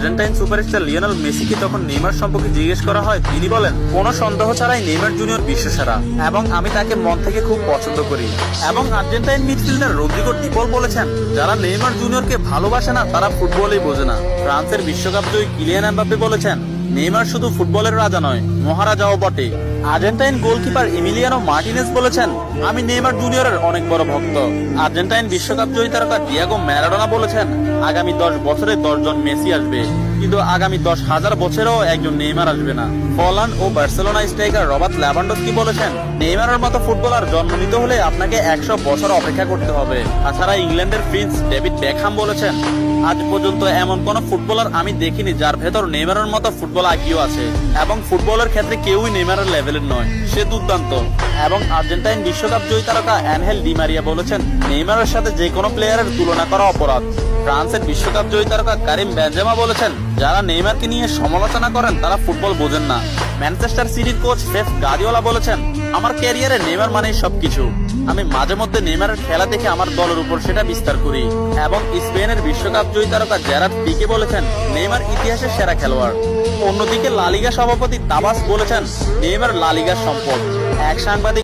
Argentine superstar Lionel মেসিকে তখন Neymar সম্পর্কে জিজ্ঞেস করা হয়, তিনি বলেন, কোনো সন্দেহ ছাড়াই নেইমার জুনিয়র বিশ্বসেরা এবং আমি তাকে মন থেকে খুব পছন্দ করি। এবং আর্জেন্টাইন মিডফিল্ডার রদ্রিগো ডি পল বলেছেন, যারা নেইমার জুনিয়রকে ভালোবাসে না তারা ফুটবলই বোঝে না। ফ্রান্সের বিশ্বকাপ জয়ী কিলিয়ান এমবাপ্পে বলেছেন, নেইমার শুধু ফুটবলের রাজা নয়, মহারাজাও বটে। আর্জেন্টাইন গোলকিপার এমিলিয়ানো মার্টিনেজ বলেছেন, আমি নেইমার জুনিয়রের অনেক বড় ভক্ত। আর্জেন্টাইন বিশ্বকাপ জয়ী তারকা ডিয়েগো ম্যারাডোনা বলেছেন, আগামী 10 বছরে 10 জন মেসি আসবে, কিন্তু আগামী 10,000 বছরেও একজন নেইমার আসবে না। হল্যান্ড ও বার্সেলোনা স্ট্রাইকার রবার্ট লেভানডস্কি বলেছেন, নেইমারের মতো ফুটবলার জন্ম নিতে হলে আপনাকে 100 বছর অপেক্ষা করতে হবে। তাছাড়া ইংল্যান্ডের প্রিন্স ডেভিড বেকহাম বলেছেন, আজ পর্যন্ত এমন কোন ফুটবলার আমি দেখিনি যার ভেতর নেইমারের মতো ফুটবল আইকিউ আছে, এবং ফুটবলের ক্ষেত্রে কেউই নেইমারের লেভেলের নয়, সে দুর্দান্ত। এবং আর্জেন্টাইন বিশ্বকাপ জয়ী তারকা অ্যানহেল ডি মারিয়া বলেছেন, নেইমারের সাথে যে কোনো প্লেয়ারের তুলনা করা অপরাধ। ফ্রান্সের বিশ্বকাপ জয়ী তারকা কারিম বেনজেমা বলেছেন, যারা নেইমারকে নিয়ে সমালোচনা করেন তারা ফুটবল বোঝেন না। ম্যানচেস্টার সিটির কোচ পেপ গার্দিওলা বলেছেন, আমার ক্যারিয়ারে নেইমার মানেই সবকিছু। আমি মাঝে মধ্যে নেইমারের খেলা দেখে আমার দলের উপর সেটা বিস্তার করি। এবং স্পেনের বিশ্বকাপ জয়ী তারকা জেরার্ড পিকে বলেছেন, নেইমার ইতিহাসের সেরা খেলোয়াড়। অন্যদিকে লা লিগা সভাপতি তাবাস বলেছেন, নেইমার লা লিগার সম্পদ। এক সাংবাদিক